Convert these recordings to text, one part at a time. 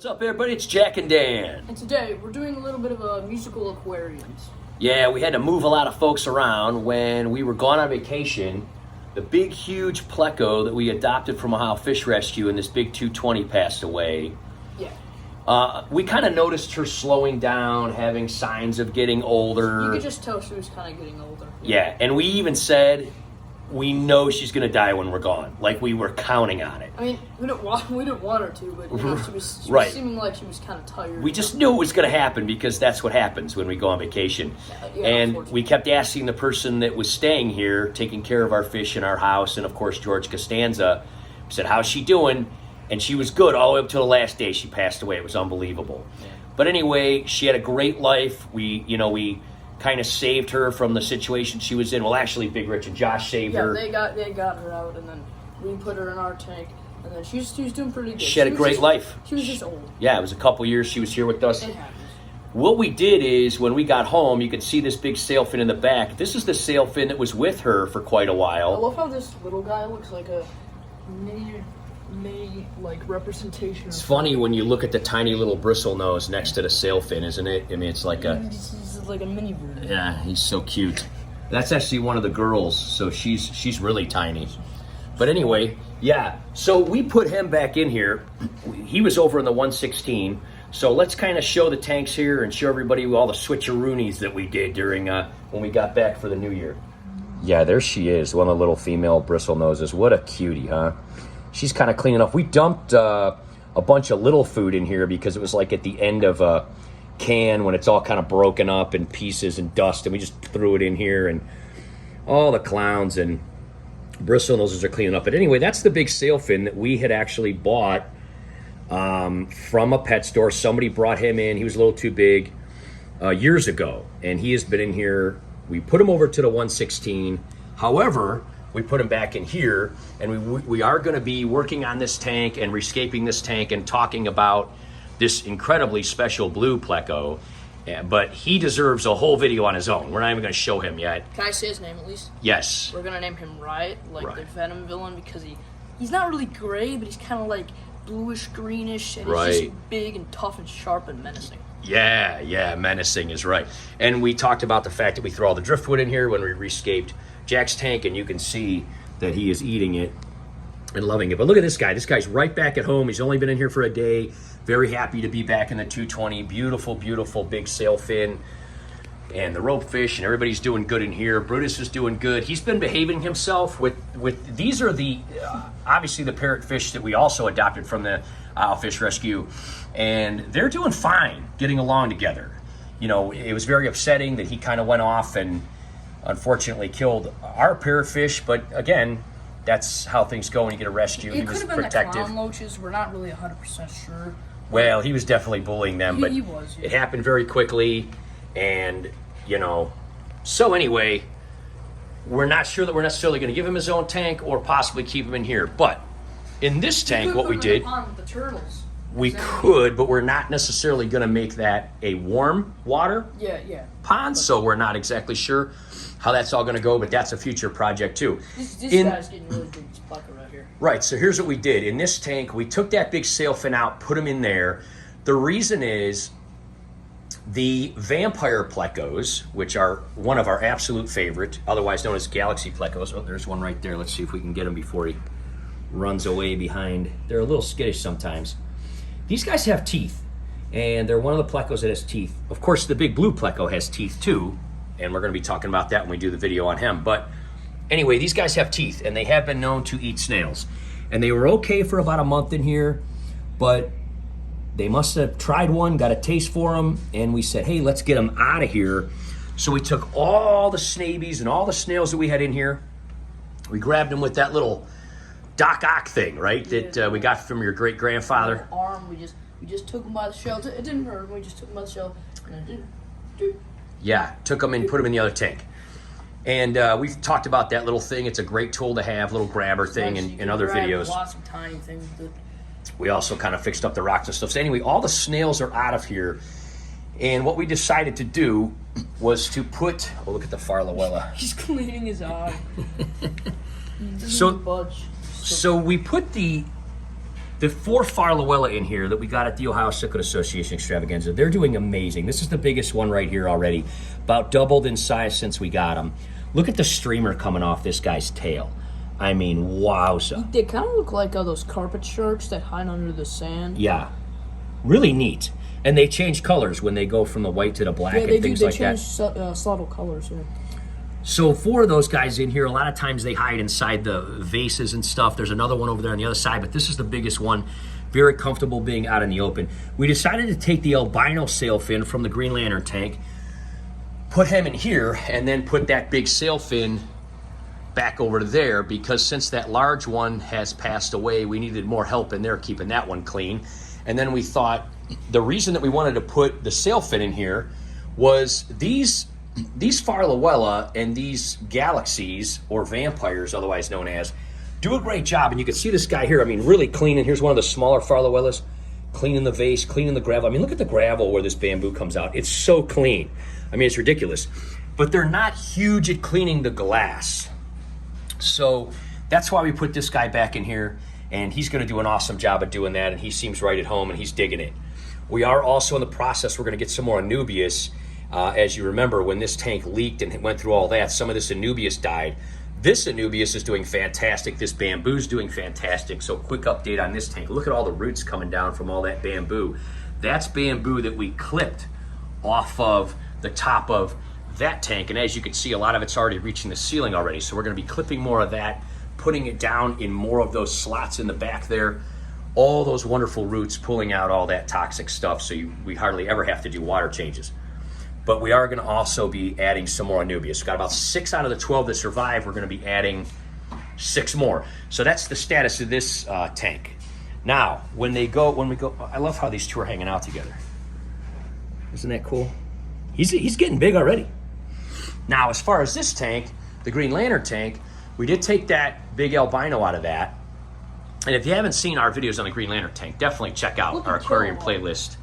What's up, everybody? It's Jack and Dan. And today, we're doing a little bit of a musical aquariums. Yeah, we had to move a lot of folks around when we were gone on vacation. The big, huge Pleco that we adopted from Ohio Fish Rescue and this big 220 passed away. Yeah. We kind of noticed her slowing down, having signs of getting older. You could just tell she was kind of getting older. Yeah, and we even said, we know she's going to die when we're gone. Like, we were counting on it. I mean, we didn't want her to, but you know, she was Right. seeming like she was kind of tired. We just knew it was going to happen because that's what happens when we go on vacation. Yeah, And we kept asking the person that was staying here, taking care of our fish in our house, and of course George Costanza, we said, how's she doing? And she was good all the way up to the last day she passed away. It was unbelievable. Yeah. But anyway, she had a great life. We kind of saved her from the situation she was in. Well, actually, Big Rich and Josh saved her. Yeah, they got her out, and then we put her in our tank, and then she was doing pretty good. She had a great life. She was just old. Yeah, it was a couple years she was here with us. It happens. What we did is, when we got home, you could see this big sailfin in the back. This is the sailfin that was with her for quite a I while. love how this little guy looks like a mini like representation. It's funny when you look at the tiny little bristle nose next to the sailfin, isn't it? I mean, it's like He's like a mini bird. yeah, he's so cute. That's actually one of the girls, so she's really tiny. But anyway, yeah, so we put him back in here. He was over in the 116. So let's kind of show the tanks here and show everybody all the switcheroonies that we did during when we got back for the new year. Yeah, there she is, one of the little female bristle noses. What a cutie, huh? She's kind of cleaning up. We dumped a bunch of little food in here because it was like at the end of a can when it's all kind of broken up in pieces and dust, and we just threw it in here, and all the clowns and bristle noses are cleaning up. But anyway, that's the big sailfin that we had actually bought from a pet store. Somebody brought him in. He was a little too big years ago, and he has been in here. We put him over to the 116. However, we put him back in here, and we are going to be working on this tank and rescaping this tank and talking about this incredibly special blue Pleco. Yeah, but he deserves a whole video on his own. We're not even going to show him yet. Can I say his name at least? Yes. We're gonna name him Riot, like Right. the Venom villain, because he's not really gray, but he's kind of like bluish greenish, and he's Right. just big and tough and sharp and menacing. Yeah, menacing is right. And we talked about the fact that we throw all the driftwood in here when we rescaped Jack's tank, and you can see that he is eating it and loving it. But look at this guy. This guy's right back at home. He's only been in here for a day. Very happy to be back in the 220. Beautiful, beautiful big sailfin and the rope fish, and everybody's doing good in here. Brutus is doing good. He's been behaving himself with these are the obviously the parrotfish that we also adopted from the Fish Rescue, and they're doing fine, getting along together. You know, it was very upsetting that he kind of went off and unfortunately killed our parrotfish, but again, that's how things go when you get a rescue. He It was could have been protective. the clown loaches. We're not really 100% sure. Well, he was definitely bullying them, but He was, yeah. it happened very quickly, and so anyway, we're not sure that we're necessarily going to give him his own tank or possibly keep him in here. But in this tank, what we did, With the turtles. we could, but we're not necessarily going to make that a warm water Yeah. pond, so we're not exactly sure how that's all going to go, but that's a future project too. This guy's getting really big. This Pleco right here. Right, so here's what we did. In this tank, we took that big sailfin out, put him in there. The reason is the vampire Plecos, which are one of our absolute favorite, otherwise known as galaxy Plecos. Oh, there's one right there. Let's see if we can get him before he runs away behind. They're a little skittish sometimes. These guys have teeth, and they're one of the Plecos that has teeth. Of course, the big blue Pleco has teeth too, and we're going to be talking about that when we do the video on him. But anyway, these guys have teeth, and they have been known to eat snails. And they were okay for about a month in here, but they must have tried one, got a taste for them, and we said, hey, let's get them out of here. So we took all the snabies and all the snails that we had in here. We grabbed them with that little Doc Ock thing, right? That we got from your great-grandfather. Arm, we just took him by the shell. It didn't hurt him. We just took him by the shell. And it Yeah, took them and put them in the other tank. And we've talked about that little thing. It's a great tool to have, little grabber thing in other videos. Lots of tiny things. We also kind of fixed up the rocks and stuff. So anyway, all the snails are out of here. And what we decided to do was to put, oh, look at the Farlawella. He's cleaning his eye. So- Budge. So we put the The 4 Farlowella in here that we got at the Ohio Cichlid Association Extravaganza, they're doing amazing. This is the biggest one right here already. About doubled in size since we got them. Look at the streamer coming off this guy's tail. I mean, wowza. They kind of look like those carpet sharks that hide under the sand. Yeah, really neat. And they change colors when they go from the white to the black and things like that. They change subtle colors, yeah. So 4 of those guys in here, a lot of times they hide inside the vases and stuff. There's another one over there on the other side, but this is the biggest one. Very comfortable being out in the open. We decided to take the albino sailfin from the Green Lantern tank, put him in here, and then put that big sailfin back over to there, because since that large one has passed away, we needed more help in there keeping that one clean. And then we thought the reason that we wanted to put the sailfin in here was these Farlowella and these galaxies, or vampires otherwise known as, do a great job. And you can see this guy here, I mean, really cleaning. Here's one of the smaller Farlowellas, cleaning the vase, cleaning the gravel. I mean, look at the gravel where this bamboo comes out. It's so clean. I mean, it's ridiculous. But they're not huge at cleaning the glass. So that's why we put this guy back in here, and he's going to do an awesome job at doing that, and he seems right at home, and he's digging it. We are also in the process, we're going to get some more Anubias. As you remember, when this tank leaked and went through all that, some of this Anubias died. This Anubias is doing fantastic. This bamboo's doing fantastic. So quick update on this tank. Look at all the roots coming down from all that bamboo. That's bamboo that we clipped off of the top of that tank. And as you can see, a lot of it's already reaching the ceiling already. So we're going to be clipping more of that, putting it down in more of those slots in the back there. All those wonderful roots pulling out all that toxic stuff, so we hardly ever have to do water changes. But we are going to also be adding some more Anubias. We've got about 6 out of the 12 that survive. We're going to be adding 6 more. So that's the status of this tank. Now, when we go, I love how these two are hanging out together. Isn't that cool? He's getting big already. Now, as far as this tank, the Green Lantern tank, we did take that big albino out of that. And if you haven't seen our videos on the Green Lantern tank, definitely check out our aquarium playlist.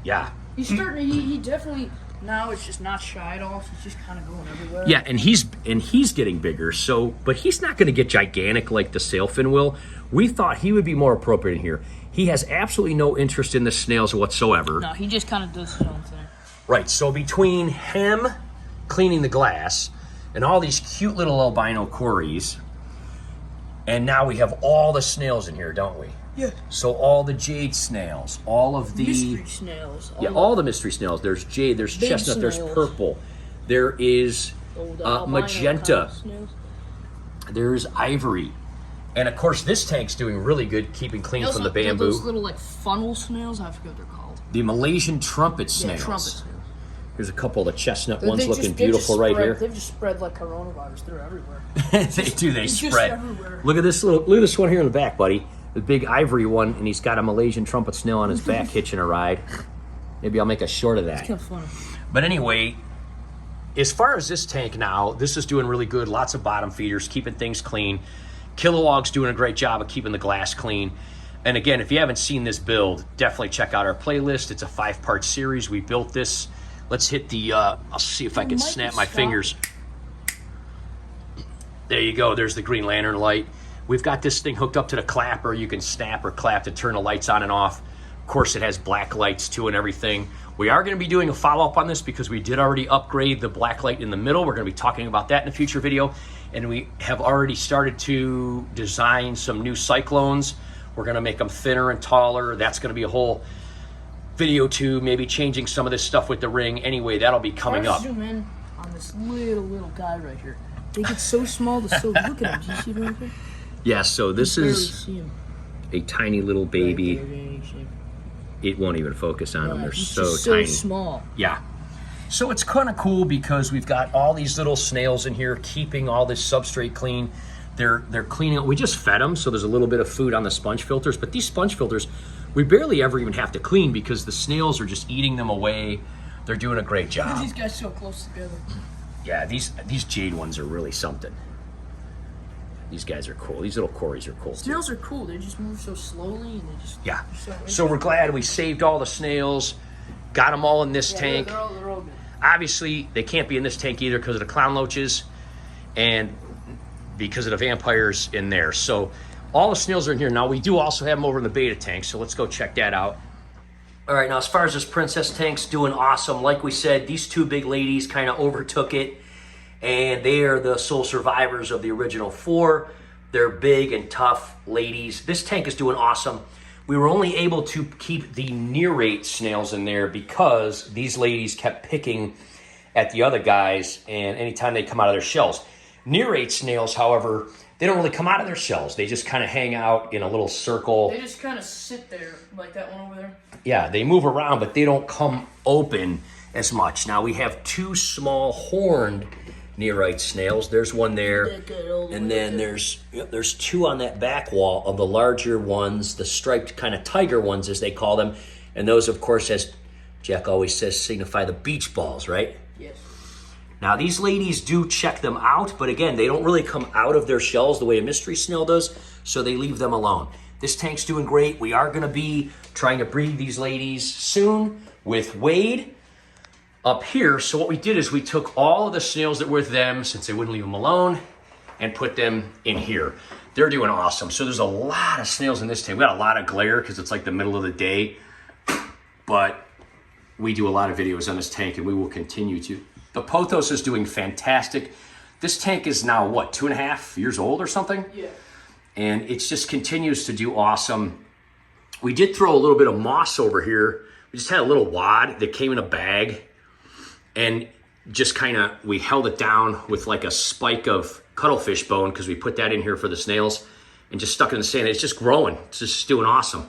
Yeah. He's starting. He definitely now it's just not shy at all. He's just kind of going everywhere. Yeah, and he's getting bigger. So, but he's not going to get gigantic like the sailfin will. We thought he would be more appropriate in here. He has absolutely no interest in the snails whatsoever. No, he just kind of does his own thing. Right. So between him cleaning the glass and all these cute little albino cories, and now we have all the snails in here, don't we? Yeah. So all the jade snails, all of the mystery snails. All the mystery snails. There's jade, there's chestnut, snails. there's purple, there is magenta, there's ivory, and of course this tank's doing really good keeping clean from the bamboo. Those little like funnel snails, I forget what they're called. The Malaysian trumpet snails. Yeah, trumpet snails. Here's a couple of the chestnut ones looking beautiful right here. They've just spread like coronavirus. They're everywhere. They do. They spread. Everywhere. Look at this one here in the back, buddy. The big ivory one, and he's got a Malaysian trumpet snail on his back hitching a ride. Maybe I'll make a short of that. It's kind of funny. But anyway, as far as this tank now, this is doing really good. Lots of bottom feeders, keeping things clean. Kilowog's doing a great job of keeping the glass clean. And again, if you haven't seen this build, definitely check out our playlist. It's a 5-part series. We built this. Let's hit the, I'll see if I can snap my fingers. There you go. There's the Green Lantern light. We've got this thing hooked up to the clapper. You can snap or clap to turn the lights on and off. Of course, it has black lights too and everything. We are going to be doing a follow-up on this because we did already upgrade the black light in the middle. We're going to be talking about that in a future video. And we have already started to design some new cyclones. We're going to make them thinner and taller. That's going to be a whole video too, maybe changing some of this stuff with the ring. Anyway, that'll be coming up. Zoom in on this little guy right here. They get so small, look at him. Do you see him right there? Yeah, so this is a tiny little baby. It won't even focus on them. They're so tiny. So small. Yeah. So it's kind of cool because we've got all these little snails in here keeping all this substrate clean. They're cleaning. We just fed them, so there's a little bit of food on the sponge filters. But these sponge filters, we barely ever even have to clean because the snails are just eating them away. They're doing a great job. Look at these guys so close together. Yeah, these jade ones are really something. These guys are cool. These little cories are cool. Snails are cool. They just move so slowly and they just... Yeah. So we're glad we saved all the snails, got them all in this tank. They're all good. Obviously, they can't be in this tank either because of the clown loaches and because of the vampires in there. So all the snails are in here. Now, we do also have them over in the beta tank, so let's go check that out. All right, now as far as this princess tank's doing awesome. Like we said, these two big ladies kind of overtook it, and they are the sole survivors of the original 4. They're big and tough ladies. This tank is doing awesome. We were only able to keep the Neorite snails in there because these ladies kept picking at the other guys, and anytime they come out of their shells. Neorite snails, however, they don't really come out of their shells. They just kind of hang out in a little circle. They just kind of sit there, like that one over there. Yeah, they move around, but they don't come open as much. Now, we have 2 small horned Neorite snails. There's one there, and then there's 2 on that back wall of the larger ones, the striped kind of tiger ones, as they call them. And those, of course, as Jack always says, signify the beach balls, right? Yes. Now, these ladies do check them out, but again, they don't really come out of their shells the way a mystery snail does, so they leave them alone. This tank's doing great. We are going to be trying to breed these ladies soon with Wade up here. So what we did is we took all of the snails that were with them, since they wouldn't leave them alone, and put them in here. They're doing awesome. So there's a lot of snails in this tank. We got a lot of glare because it's like the middle of the day, but we do a lot of videos on this tank, and we will continue to. The pothos is doing fantastic. This tank is now, what, 2.5 years old or something? Yeah. And it just continues to do awesome. We did throw a little bit of moss over here. We just had a little wad that came in a bag, and just kind of, we held it down with like a spike of cuttlefish bone, because we put that in here for the snails, and just stuck it in the sand. It's just growing. It's just doing awesome.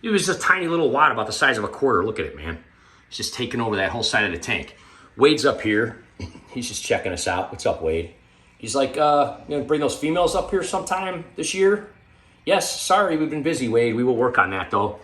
It was a tiny little wad about the size of a quarter. Look at it, man. It's just taking over that whole side of the tank. Wade's up here. He's just checking us out. What's up, Wade? He's like, you gonna bring those females up here sometime this year? Yes, sorry, we've been busy, Wade. We will work on that, though.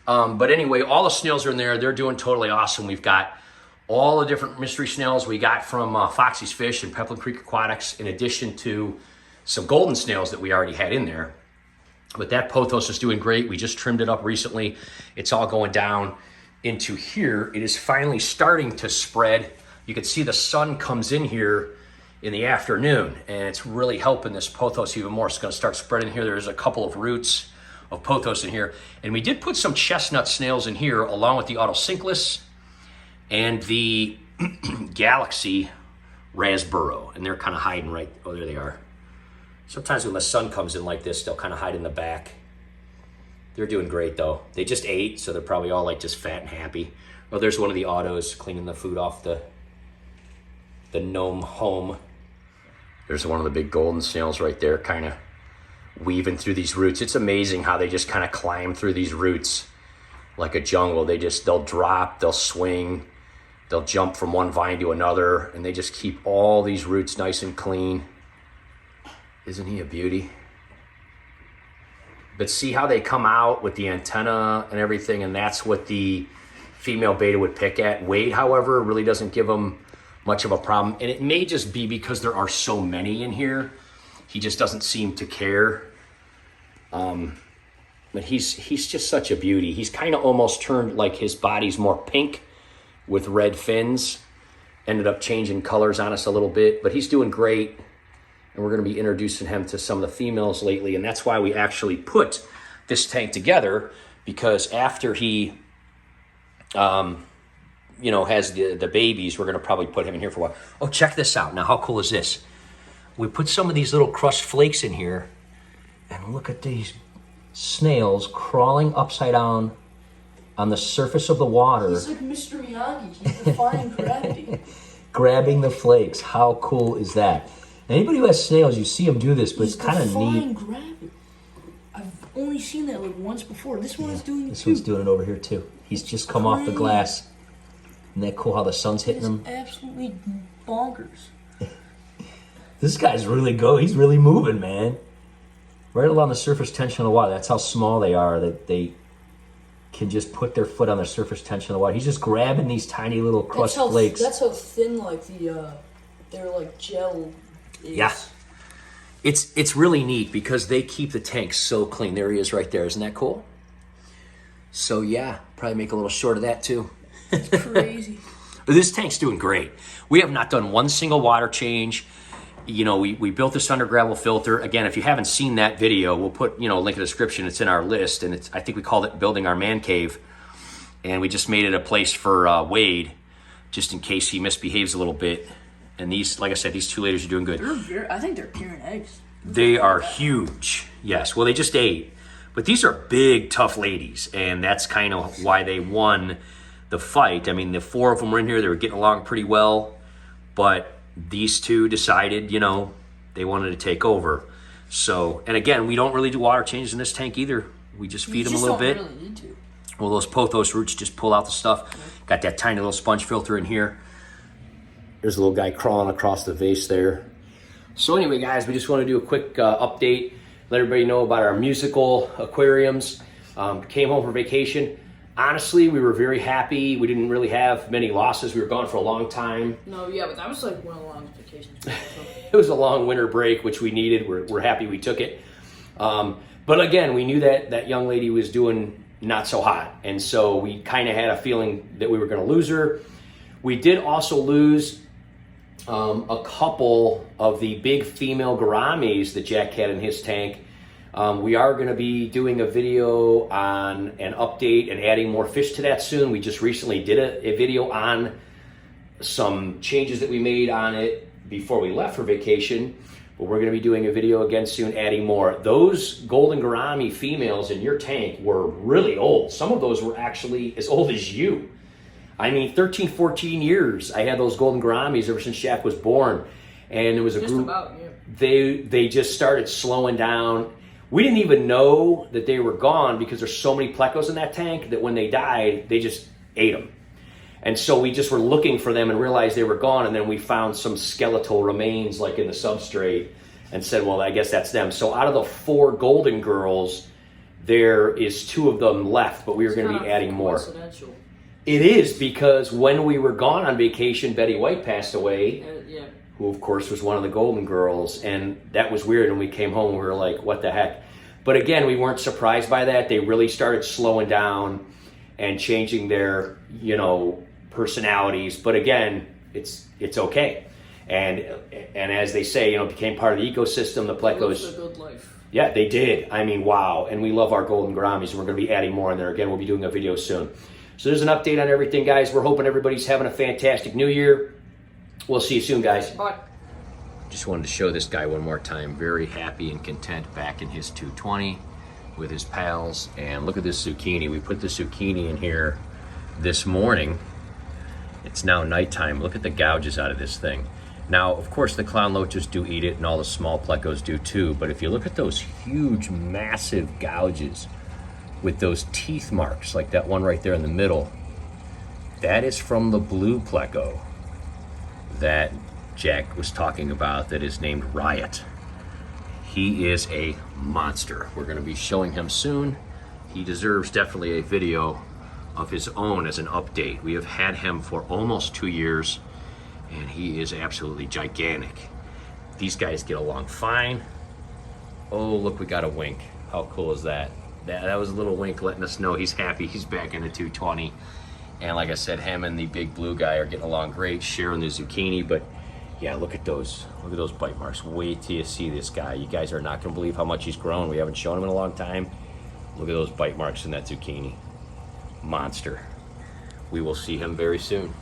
But anyway, all the snails are in there. They're doing totally awesome. We've got all the different mystery snails we got from Foxy's Fish and Pepperland Creek Aquatics, in addition to some golden snails that we already had in there. But that pothos is doing great. We just trimmed it up recently. It's all going down into here. It is finally starting to spread. You can see the sun comes in here in the afternoon, and it's really helping this pothos even more. It's going to start spreading here. There's a couple of roots of pothos in here. And we did put some chestnut snails in here, along with the autocinklus and the Galaxy Rasburo, and they're kind of hiding right, oh, there they are. Sometimes when the sun comes in like this, they'll kind of hide in the back. They're doing great, though. They just ate, so they're probably all like just fat and happy. Oh, there's one of the autos cleaning the food off the gnome home. There's one of the big golden snails right there, kind of weaving through these roots. It's amazing how they just kind of climb through these roots like a jungle. They'll drop, they'll swing, they'll jump from one vine to another, and they just keep all these roots nice and clean. Isn't he a beauty? But see how they come out with the antenna and everything, and that's what the female beta would pick at. Wade, however, really doesn't give them much of a problem, and it may just be because there are so many in here. He just doesn't seem to care. But he's just such a beauty. He's kind of almost turned, like, his body's more pink with red fins. Ended up changing colors on us a little bit, but he's doing great. And we're going to be introducing him to some of the females lately, and that's why we actually put this tank together, because after he has the babies, we're going to probably put him in here for a while. Oh, check this out. Now, how cool is this? We put some of these little crushed flakes in here, and look at these snails crawling upside down on the surface of the water. He's like Mr. Miyagi. He's defying gravity. Grabbing the flakes. How cool is that? Anybody who has snails, you see them do this, but He's it's kind of defying neat. gravity. I've only seen that like once before. This one is doing it This too. one's doing it over here too. He's just come off the glass. Isn't that cool how the sun's hitting him? It's absolutely bonkers. This guy's really he's really moving, man. Right along the surface tension of the water. That's how small they are, that they can just put their foot on the surface tension of the water. He's just grabbing these tiny little crushed flakes. That's how thin, like, they're like gel is. Yeah. It's really neat because they keep the tank so clean. There he is right there. Isn't that cool? So yeah, probably make a little short of that too. It's crazy. This tank's doing great. We have not done one single water change. you know, we built this under gravel filter. Again, if you haven't seen that video, we'll put, you know, a link in the description. It's in our list, and I think we called it Building Our Man Cave. And we just made it a place for Wade, just in case he misbehaves a little bit. And these, like I said, these two ladies are doing good. I think they're curing eggs. They are huge. Yes. Well, they just ate. But these are big, tough ladies. And that's kind of why they won the fight. I mean, the 4 of them were in here. They were getting along pretty well. But these two decided, you know, they wanted to take over. So, and again, we don't really do water changes in this tank either. We just feed them a little bit. Really need to. Well, those pothos roots just pull out the stuff. Got that tiny little sponge filter in here. There's a little guy crawling across the vase there. So anyway, guys, we just want to do a quick update. Let everybody know about our musical aquariums. Came home from vacation. Honestly, we were very happy. We didn't really have many losses. We were gone for a long time. No, yeah, but that was like one of the longest vacations. It was a long winter break, which we needed. We're happy we took it. But again, we knew that young lady was doing not so hot. And so we kind of had a feeling that we were going to lose her. We did also lose a couple of the big female gouramis that Jack had in his tank. We are going to be doing a video on an update and adding more fish to that soon. We just recently did a video on some changes that we made on it before we left for vacation. But we're going to be doing a video again soon, adding more. Those golden gourami females in your tank were really old. Some of those were actually as old as you. I mean, 13, 14 years I had those golden gouramis ever since Shaq was born. And it was a group. About, yeah. They just started slowing down. We didn't even know that they were gone because there's so many plecos in that tank that when they died, they just ate them. And so we just were looking for them and realized they were gone. And then we found some skeletal remains like in the substrate and said, well, I guess that's them. So out of the 4 golden girls, there is 2 of them left, but we were going to be adding more. It is, because when we were gone on vacation, Betty White passed away, who of course was one of the golden girls. And that was weird. And we came home, we were like, what the heck? But again, we weren't surprised by that. They really started slowing down and changing their, you know, personalities. But again, it's okay. And as they say, you know, it became part of the ecosystem. The Plecos. Lived a good life. Yeah, they did. I mean, wow. And we love our golden gouramis, and we're going to be adding more in there. Again, we'll be doing a video soon. So there's an update on everything, guys. We're hoping everybody's having a fantastic new year. We'll see you soon, guys. Bye. Just wanted to show this guy one more time. Very happy and content back in his 220 with his pals. And look at this zucchini. We put the zucchini in here this morning. It's now nighttime. Look at the gouges out of this thing. Now, of course, the clown loaches do eat it, and all the small plecos do too. But if you look at those huge, massive gouges with those teeth marks, like that one right there in the middle, that is from the blue pleco that Jack was talking about, that is named Riot. He is a monster. We're going to be showing him soon. He deserves definitely a video of his own as an update. We have had him for almost 2 years, and he is absolutely gigantic. These guys get along fine. Oh, look, we got a wink. How cool is that? That was a little wink letting us know he's happy. He's back in the 220. And like I said, him and the big blue guy are getting along great, sharing the zucchini. But yeah, look at those bite marks. Wait till you see this guy. You guys are not going to believe how much he's grown. We haven't shown him in a long time. Look at those bite marks in that zucchini. Monster. We will see him very soon.